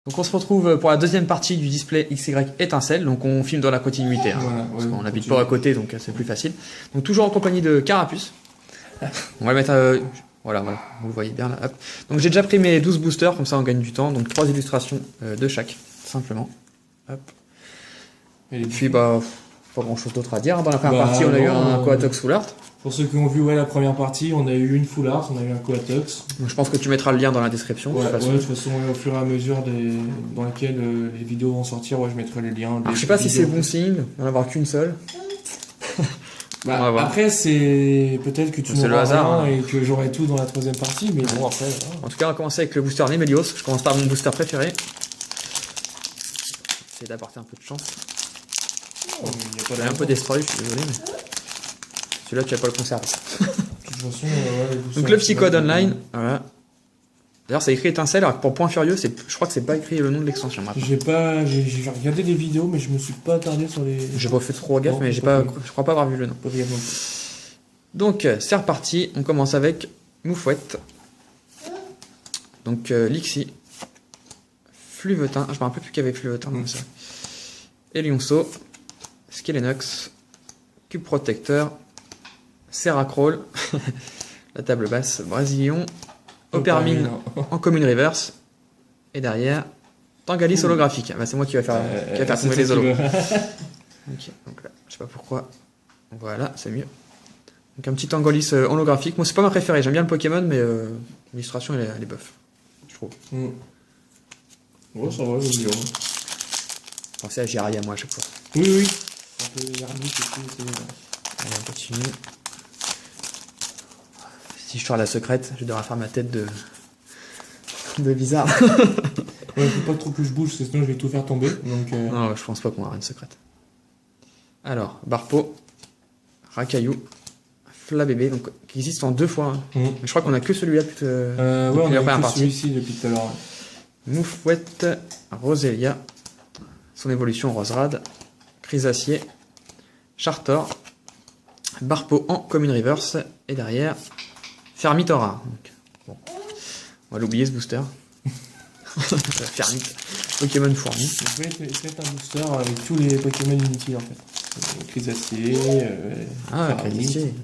Donc on se retrouve pour la deuxième partie du display XY étincelle, donc on filme dans la continuité, hein, Voilà, parce ouais, qu'on n'habite pas à côté, donc c'est plus facile. Donc toujours en compagnie de Carapuce. On va le mettre voilà, vous le voyez bien là. Hop. Donc j'ai déjà pris mes 12 boosters, comme ça on gagne du temps, donc 3 illustrations de chaque, simplement. Hop. Et puis bah, pas grand chose d'autre à dire. Dans la première partie on a eu un Coatox Full Art. Pour ceux qui ont vu la première partie, on a eu une Full Art, on a eu un Coatox. Donc, je pense que tu mettras le lien dans la description. De toute façon, au fur et à mesure dans lesquelles les vidéos vont sortir, je mettrai les liens. Alors, je sais pas si c'est bon signe d'en avoir qu'une seule. Après, c'est peut-être que tu c'est le hasard et que j'aurai tout dans la troisième partie, mais bon, après. En tout cas, on va commencer avec le booster Nemelios. Je commence par mon booster préféré. Essayer d'apporter un peu de chance. J'ai un peu destroy, je suis désolé, mais celui-là, tu vas pas le conserver. De toute façon, donc le Psychode Online, voilà. D'ailleurs, c'est écrit étincelle, alors que pour Point Furieux, je crois que c'est pas écrit le nom de l'extension. J'ai regardé des vidéos, mais je me suis pas attardé sur les. J'ai pas fait trop gaffe, mais je crois pas avoir vu le nom. Donc, c'est reparti. On commence avec Moufouette. Donc, Lixie. Fluvetin. Je me rappelle plus qu'il y avait Fluvetin dans ça. Elionceau. Skelenox. Cube Protecteur. Serracrawl. La table basse. Brasillon. Opermine en commune reverse. Et derrière, Tangalis holographique. Bah, c'est moi qui va faire tomber les holos. Ok, donc là, je sais pas pourquoi. Voilà, c'est mieux. Donc un petit Tangalis holographique. Moi, c'est pas ma préférée. J'aime bien le Pokémon, mais l'illustration, elle est bof. Je trouve. Ouais, ça va, je veux dire. Pensez à Jiraiya, moi, à chaque fois. Oui. Un peu vernis, Allez, on continue. Si je sors la secrète, je devrais faire ma tête de bizarre. Ouais, faut pas trop que je bouge, sinon je vais tout faire tomber. Donc, Non, je pense pas qu'on aura une secrète. Alors, Barpo, Rakaillou, Flabébé, donc qui existe en 2 fois. Hein. Mais je crois qu'on a que celui-là depuis on a que celui-ci depuis tout à l'heure. Moufouette, Roselia, son évolution Roserad, Chrysacier, Chartor, Barpo en commune reverse, et derrière, Fermitora. Donc, bon. On va l'oublier ce booster. Fermite. Pokémon fourmi. Je vais être un booster avec tous les Pokémon inutiles en fait. Chrysacier, Chrysacier.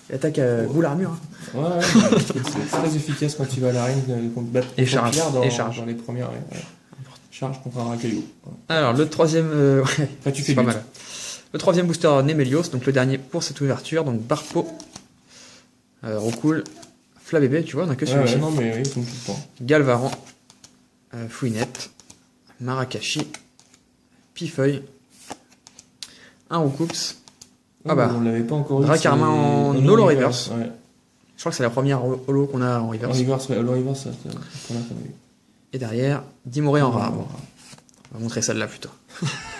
Il attaque boule armure. Hein. Ouais, c'est très efficace quand tu vas à l'arène contre battre et charge dans les premières. Charge contre un Rakaillou. Alors le troisième, tu fais pas mal. Le troisième booster Nemelios, donc le dernier pour cette ouverture, donc Barpo. Roucoule, Flabébé, tu vois, on a que celui-ci. Non, mais oui, comme tout le temps. Galvaran, Fouinette, Marakashi, Pifeuille, un Roucoups. On l'avait pas encore eu. Dracarmin en holo reverse. Ouais. Je crois que c'est la première holo qu'on a en reverse. Holo reverse, ça. Et derrière, Dimoré en rare. Bon, on va montrer celle-là plutôt.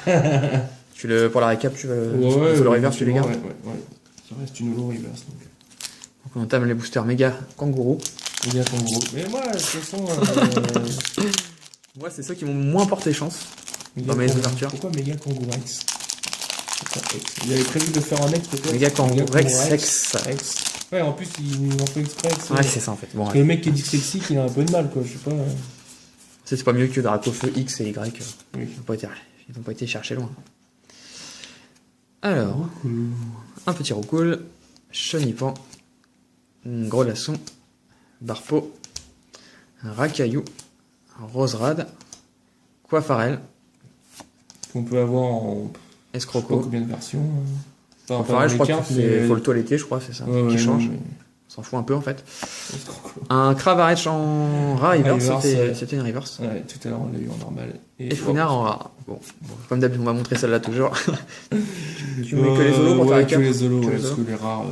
Pour la récap, tu veux le reverse, tu les gardes. Ouais. Ça reste une holo reverse. Donc on entame les boosters méga kangourou. Mais moi, de toute façon. Moi, c'est ceux qui m'ont moins porté chance dans mes ouvertures. Pourquoi méga kangourou X? Il avait prévu de faire un X peut-être. Méga kangourou X. Ouais, en plus, il en fait exprès. Ouais, c'est ça en fait. Bon, le mec qui est dyslexique, il a un peu de mal, quoi. Je sais pas. C'est pas mieux que Dracofeu X et Y. Oui. Ils n'ont pas été cherchés loin. Alors, un petit roucoule, Chenipan, un gros lasson, Barpo, un Rakaillou, un Roserad, Coiffarel. Qu'on peut avoir en. Escroco. Combien de versions Coiffarel, je crois qu'il faut le toiletter, je crois, c'est ça. Qui change. On s'en fout un peu en fait. Un Cravarech en rare reverse, c'était une reverse. Ouais, tout à l'heure on l'a eu en normal. Et Fouinard en rare. Bon, comme d'habitude, on va montrer celle-là toujours. Tu mets que les holos pour faire la carte. Que les holos, parce que les rares.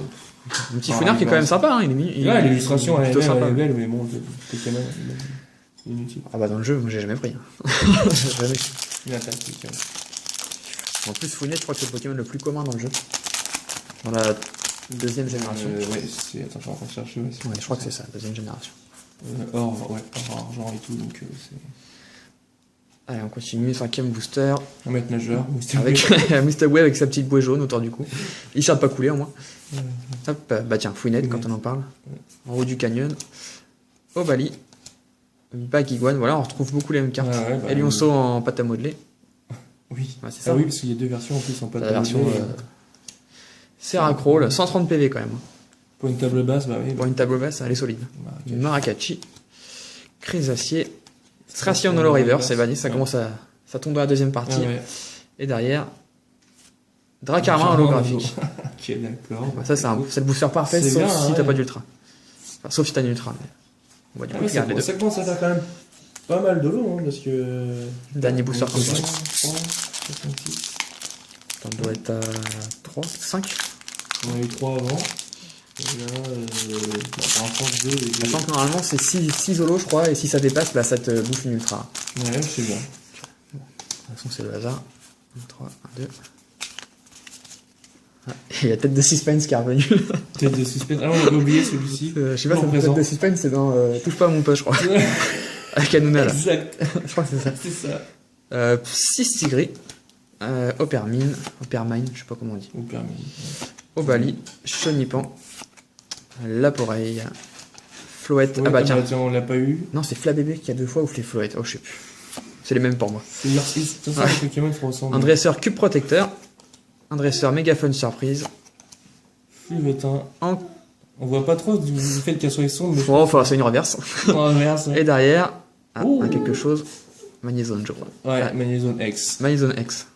Un petit Fouinard qui est quand même sympa, hein, il est mignon. L'illustration elle est belle, mais bon, le Pokémon c'est inutile. Ah bah dans le jeu, moi j'ai jamais pris. Jamais. Une attaque, c'est en plus, Fouinette, je crois que c'est le Pokémon le plus commun dans le jeu. Dans la deuxième génération. Ouais, c'est. Attends, je suis en train de chercher. Ouais, je crois que c'est ça, deuxième génération. Or argent et tout, donc c'est. Allez, on continue, 5ème booster. Un maître nageur. Avec Mustaway avec sa petite bouée jaune autour du cou. Il ne pas couler au moins. Hop, bah tiens, Fouinette quand on en parle. En haut du canyon. Ovali. Bagiguan, voilà, on retrouve beaucoup les mêmes cartes. Ah ouais, bah, Et Lionceau en pâte à modeler. Oui. Ouais, c'est ça. Ah oui, parce qu'il y a deux versions en plus en pâte La à version modeler. Seracroll, 130 PV quand même. Pour une table basse, bah oui. Pour une table basse, elle est solide. Marrakech. Marakachi, Crésacier, Thracian Holo River, c'est banni, ça commence à. Ça tombe dans la deuxième partie. Ah ouais. Et derrière, Dracarmin holographique. Ok, d'accord. Ouais, ça, c'est le booster parfait, C'est sauf bien, si ouais. t'as pas d'ultra. Enfin, sauf si t'as une ultra. Mais... On va du Ah coup ouais, regarder les deux. ça commence à faire quand même pas mal de l'eau, hein, parce que. Dernier booster comme ça. 3, 66. On doit être à 3, 5. On a eu 3 avant. Et là, pour l'instant, 2 et 2. Sachant que normalement c'est 6 holos, je crois, et si ça dépasse, bah, ça te bouffe une ultra. Ouais, c'est bien. De toute façon, c'est le hasard. 1, 3, 1, 2. Ah, il y a tête de suspense qui est revenue. Tête de suspense. Ah, on avait oublié celui-ci. Je sais pas, Non, c'est présent. tête de suspense, c'est dans Touche pas à mon pote, je crois. Avec Hanouna là. Exact. Je crois que c'est ça. C'est ça. 6 tigris. Opermine, je sais pas comment on dit. Au permis. Obali, Chonipan, Laporeille, Floette. Ouais, Ah bah tiens. on l'a pas eu. Non, c'est Flabébé qui a 2 fois ou Floette. Oh, je sais plus. C'est les mêmes pour moi. C'est merci. C'est ça, Ouais. les Pokémon se ressemblent. Un dresseur cube protecteur. Un dresseur mégaphone surprise. Fluvetin. En... On voit pas trop du fait qu'elle soit sombre, mais Oh, enfin, c'est une reverse. en inverse. Et derrière, Ouh. un quelque chose. Magnézone, je crois. Ouais, Magnézone X. Magnézone X.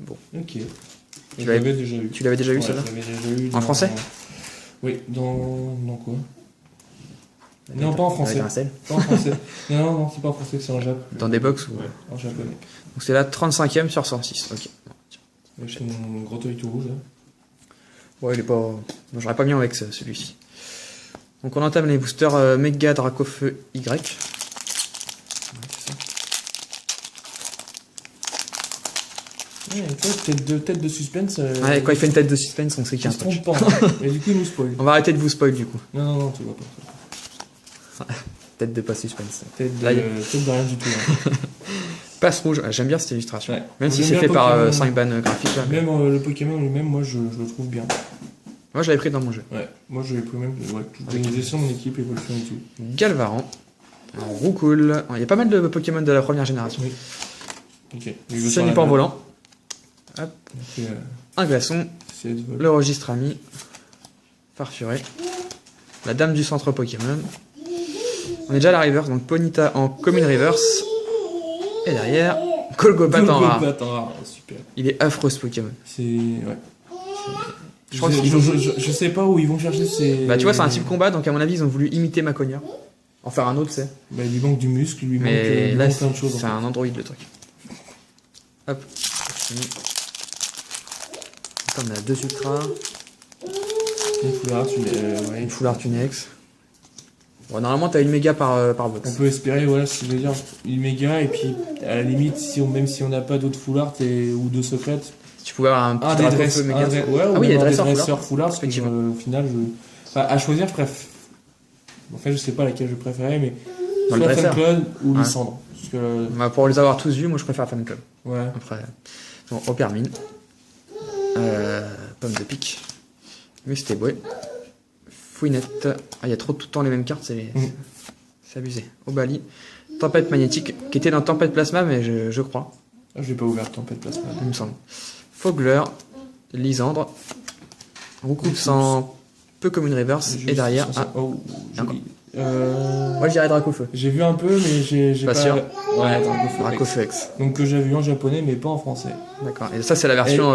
Ok. Tu Je l'avais- l'avais déjà eu. Tu l'avais déjà eu Ouais, celle-là je l'avais déjà eu En français Oui, dans quoi Non, pas en français. Avec un sel. Pas en français. Non, c'est pas en français, c'est en Jap. Dans des box ou. Ouais, en japonais. Donc c'est la 35e sur 106. Ok. Avec mon gros œil tout rouge. Là. Ouais, il est pas. Non, j'aurais pas mis avec celui-ci. Donc on entame les boosters Mega Dracofeu Y. Ouais, c'est ça. Ouais, tête de suspense. Ouais, quand il fait une tête de suspense, on sait qu'il y a il un se touch. trompe pas. Mais du coup, il nous spoil. On va arrêter de vous spoil du coup. Non, tu vois pas. Tête de pas suspense. Tête de Là, il y rien du tout. Hein. Passe rouge, j'aime bien cette illustration. Ouais. Même si J'aime c'est bien fait par Pokémon. 5 ban graphiques là. mais- Même le Pokémon lui-même, moi, je le trouve bien. Moi je l'avais pris dans mon jeu. Ouais, moi, je l'ai pris même. Ouais, toute l'organisation de mon équipe, évolution et tout. Galvaran. Roucoule. Il y a pas mal de Pokémon de la première génération. Oui. Ok. Il veut Chenipan volant. Hop. fait, Un glaçon. 16 vols. Le registre ami. Farfuré. La dame du centre Pokémon. On est déjà à la reverse, donc Ponyta en commune reverse. Et derrière, Golgopat en rare. Golgopat en rare, super. Il est affreux ce Pokémon. C'est. Ouais. Je crois qu'ils ont- je sais pas où ils vont chercher ces. Bah tu vois, c'est un type combat, donc à mon avis, ils ont voulu imiter Maconia. En faire un autre, c'est. Bah, il lui manque du muscle, il lui manque, Mais il là, manque plein de choses. c'est en un Android le truc. Hop. Fini. Comme on a 2 ultras, fait. Une foulard, ouais. une Full Tunex. Bon, normalement, t'as une méga par box. On peut espérer, voilà, ce que je veux dire, une méga, et puis à la limite, même si on n'a pas d'autres foulards ou de secrètes, Si tu pouvais avoir un petit Dracofeu méga. ouais, Ah ou oui, il y a même des des dresseurs dresseurs foulards, parce que Effectivement. au final, enfin, à choisir, je préfère. En fait, je sais pas laquelle je préférais, mais Dans le soit dresseur. Claude ou Ouais. Lysandre. Parce que, Bah, pour les avoir tous vus, moi je préfère Fan Club. ouais. Après, bon, Opermine. Pomme de pique. Mustéboué. Fouinette. Ah, il y a trop tout le temps les mêmes cartes, c'est abusé. Obali. Tempête magnétique, qui était dans Tempête Plasma, mais je crois, Ah, je l'ai pas ouvert Tempête Plasma. il me semble. Fogler. Lysandre. Roucoupe sans peu comme une reverse. Et derrière, Oh, joli. moi je dirais Dracofeu. J'ai vu un peu, mais j'ai Pas sûr. Ouais, Dracofeu. Dracofeu X. Donc que j'ai vu en japonais, mais pas en français. D'accord. Et ça, c'est la version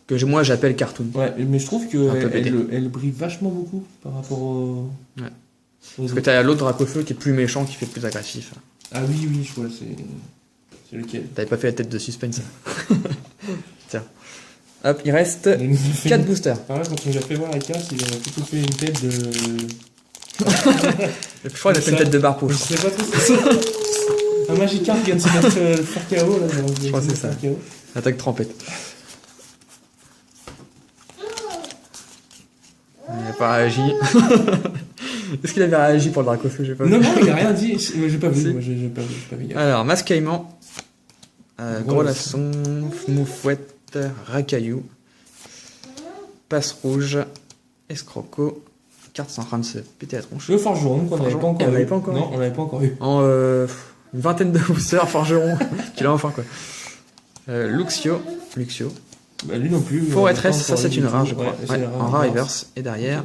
que moi j'appelle cartoon. Ouais, mais je trouve Un peu que pété. elle brille vachement beaucoup par rapport au. Ouais. aux Parce que autres. t'as l'autre Dracofeu qui est plus méchant, qui fait plus agressif. Ah oui, je vois, c'est lequel. T'avais pas fait la tête de suspense. Tiens. Hop, il reste Il nous a fait 4 une- boosters. Ah ouais, quand on nous a fait voir la carte, il a plutôt fait une tête de. Je crois qu'il a fait une tête de barpeau. Je sais pas trop ce que c'est. Un Magikarp qui vient de se faire KO là. Je crois que c'est ça. Attaque trempette. Il n'a pas réagi. Est-ce qu'il avait réagi pour le Dracofeu? J'ai pas vu. Non, il a rien dit. J'ai pas vu. Si. Moi, j'ai pas vu. Alors, Mascaïman. Gros Grelasson. Moufouette. Racaillou. Passe rouge. Escroco. carte, c'est en train de se péter la tronche. Le forgeron qu'on n'avait pas encore on eu. l'avait pas encore Non, on l'avait pas encore eu. En une vingtaine de boosters forgeron. Tu l'as enfin quoi. Luxio. Bah, lui non plus. Fortress, ça c'est une rare, je crois. Ouais, c'est la rare en rare reverse. Et derrière.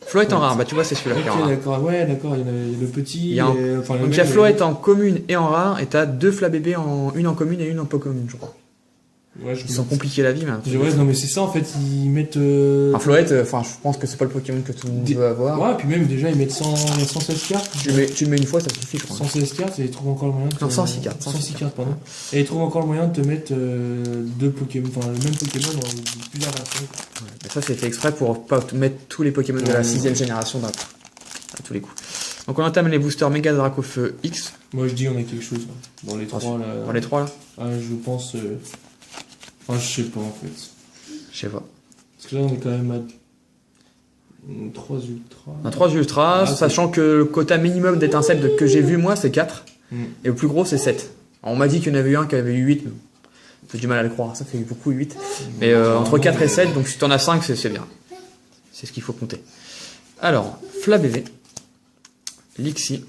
Floette en rare, bah tu vois, c'est celui-là qui est en Ok, rare. d'accord, ouais, d'accord, il y a le petit. Il y a un- enfin, Donc il y a Floette en commune et en rare, et t'as 2 Flabébé, une en commune et une en peu commune, je crois. Ouais, je Ils sont compliqués la vie, mais. Ouais, non, mais c'est ça en fait, ils mettent. Enfin, Floette, je pense que c'est pas le Pokémon que tout le monde veut avoir. Ouais, puis même déjà, ils mettent 116 cartes. Tu le mets une fois, ça suffit, je crois. 116 cartes et ils trouvent encore le moyen de. Non, 106 cartes. 106 cartes, pardon. Et ils trouvent encore le moyen de te mettre deux Pokémon, enfin le même Pokémon dans plusieurs versions. Ouais, mais ça, c'était exprès pour pas mettre tous les Pokémon de la 6ème génération d'un coup. À tous les coups. Donc on entame les boosters Méga Dracofeu X. Moi je dis on a quelque chose là. Dans les trois là. Dans les 3 là. Ah, je pense. Enfin, je sais pas en fait. Je sais pas. Parce que là on est quand même à 3 ultras. On a 3 ultras, Ah, sachant que le quota minimum d'étincelles que j'ai vu moi c'est 4. Mm. Et le plus gros c'est 7. Alors, on m'a dit qu'il y en avait eu un qui avait eu 8. Mais j'ai du mal à le croire, ça fait beaucoup 8. Mais entre 4 et 7, donc si t'en as 5, c'est bien. C'est ce qu'il faut compter. Alors, Flabébé, Lixie.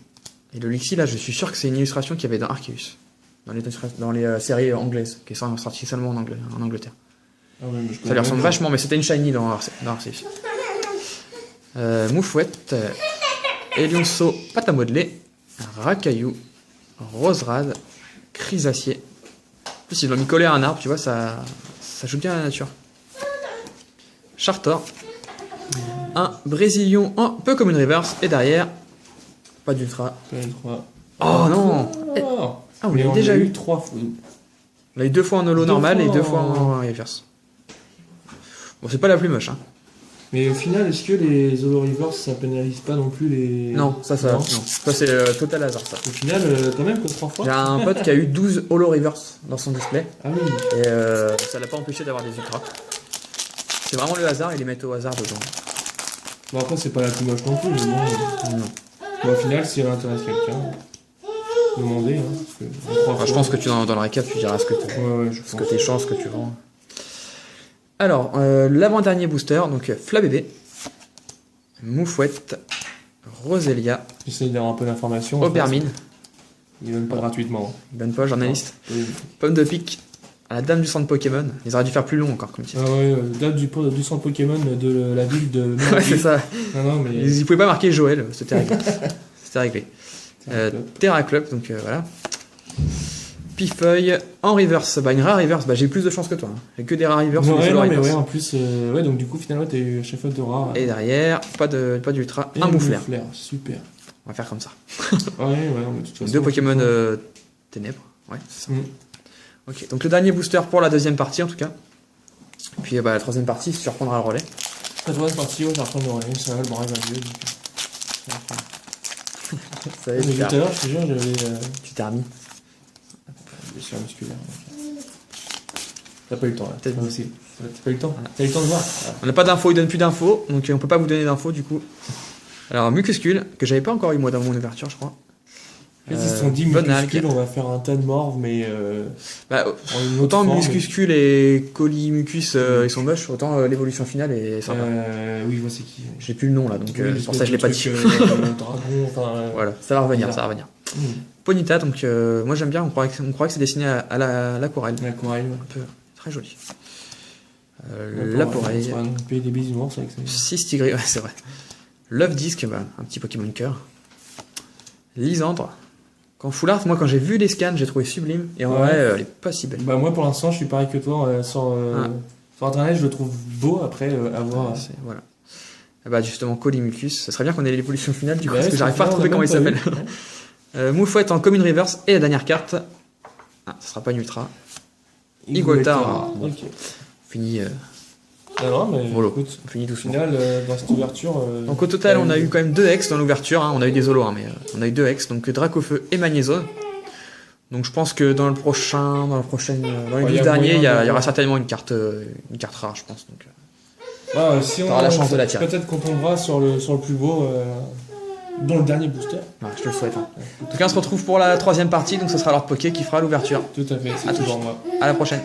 Et le Lixie là, je suis sûr que c'est une illustration qu'il y avait dans Arceus. Dans les séries anglaises, qui est sortie seulement en Angleterre. Ah ouais, mais je Ça lui ressemble vachement, mais c'était une shiny dans Arceus. Moufouette, Elionceau, pâte à modeler, Racaillou, Roserade, Chrysacier. En plus, ils l'ont mis collé à un arbre, tu vois, ça joue bien à la nature. Chartor, un Brésilion en peu comme une reverse, et derrière, pas d'ultra. Oh non! Ah, on l'a déjà eu 3 fois. On l'a eu 2 fois en holo normal et 2 fois en reverse. Bon, c'est pas la plus moche, hein. Mais au final, est-ce que les holo reverse ça pénalise pas non plus les. Non, ça. Non. Non. Ça, c'est total hasard, ça. Au final, quand même que 3 fois. J'ai un pote qui a eu 12 holo reverse dans son display. Ah oui. Et ça l'a pas empêché d'avoir des ultras. C'est vraiment le hasard, ils les mettent au hasard dedans. Bon, après, c'est pas la plus moche non plus, mais bon. Non. Bon, au final, si elle intéresse quelqu'un, demandez. Hein, parce que Enfin, je pense que dans le récap, tu diras ce que t'es chance, ce que tu vends. Alors, l'avant-dernier booster, donc Flabébé, Moufouette, Roselia, j'essaye d'avoir un peu d'informations. Aubermine, Ils donnent pas gratuitement. bonne poche, journaliste, Oui. Pomme de pique, à la dame du centre Pokémon. Ils auraient dû faire plus long encore comme titre. Ah ouais, date du centre Pokémon de la ville de. Ouais, c'est ça. Non, mais. Ils pouvaient pas marquer Joël, c'était réglé. C'était réglé. Terra Club, donc voilà. Pifeuille en reverse, une rare reverse, j'ai plus de chance que toi. Hein. J'ai que des rares reverse. Ouais, non, mais ouais, en plus, ouais, donc du coup, finalement, t'as eu à chaque fois de rares. Et derrière, pas d'ultra, un Mouflair. Super. On va faire comme ça. Ouais, mais de toute façon. 2 Pokémon ténèbres, ouais, c'est ça. Mm. Ok, donc le dernier booster pour la deuxième partie en tout cas. Puis la troisième partie, si tu reprendras le relais. La troisième partie, ouais, je vais reprendre le relais, ça va, le bras va mieux. Ça y est, Tout à l'heure, je te jure, j'avais. tu t'es remis. Blessure musculaire. T'as pas eu le temps là. Peut-être Pas possible. T'as pas eu le temps. T'as eu le temps de voir. On n'a pas d'infos, il donne plus d'infos, donc on peut pas vous donner d'infos du coup. Alors Mucuscule, que j'avais pas encore eu moi dans mon ouverture, je crois. En fait, ils se sont dit, Bonalgue. Mucuscule, on va faire un tas de morts, mais. En une autre Autant forme. Muscuscule et Colimucus ils sont moches, autant l'évolution finale est sympa. Oui, je vois c'est qui. J'ai plus le nom là, donc Oui, c'est pour ça que je l'ai pas dit. Dragon, enfin. Voilà, ça va revenir, bizarre. ça va revenir. Mm. Ponita, donc moi j'aime bien, on croit que c'est dessiné à l'aquarelle. L'aquarelle. Un peu très joli. Ouais, L'appareil. on va payer des bisounours avec ça. 6 tigrés, ouais, c'est vrai. Love Disc, un petit Pokémon cœur. Lysandre. Quand Full Art, moi quand j'ai vu les scans, j'ai trouvé sublime. Et en Ouais. vrai, elle est pas si belle. Bah, moi pour l'instant, je suis pareil que toi. Sur internet, je le trouve beau après avoir. Voilà. Justement, Colimucus. Ça serait bien qu'on ait l'évolution finale du coup, Bah parce ouais, que j'arrive c'est pas à clair, retrouver on a comment il même s'appelle. pas vu. Moufouette en commune reverse. Et la dernière carte. Ah, ça sera pas une ultra. Igoltar. Ok. Fini, Non, mais Volo. écoute, on finit au doucement. final, dans cette ouverture. Donc au total, on a eu quand même 2 hex dans l'ouverture. Hein. On a eu des holos, hein, mais on a eu 2 hex. Donc Dracofeu et Magnézone. Donc je pense que dans les il y 12 a derniers, il y moyen de- aura certainement une carte rare, je pense. Donc, Ouais, si on T'auras la chance de la tirer. peut-être qu'on tombera sur le plus beau, dans le dernier booster. ouais, je te le souhaite. Hein. En tout cas, on se retrouve pour la troisième partie. Donc ce sera Lord Poké qui fera l'ouverture. Tout à fait, À c'est tous. toujours moi. À la prochaine.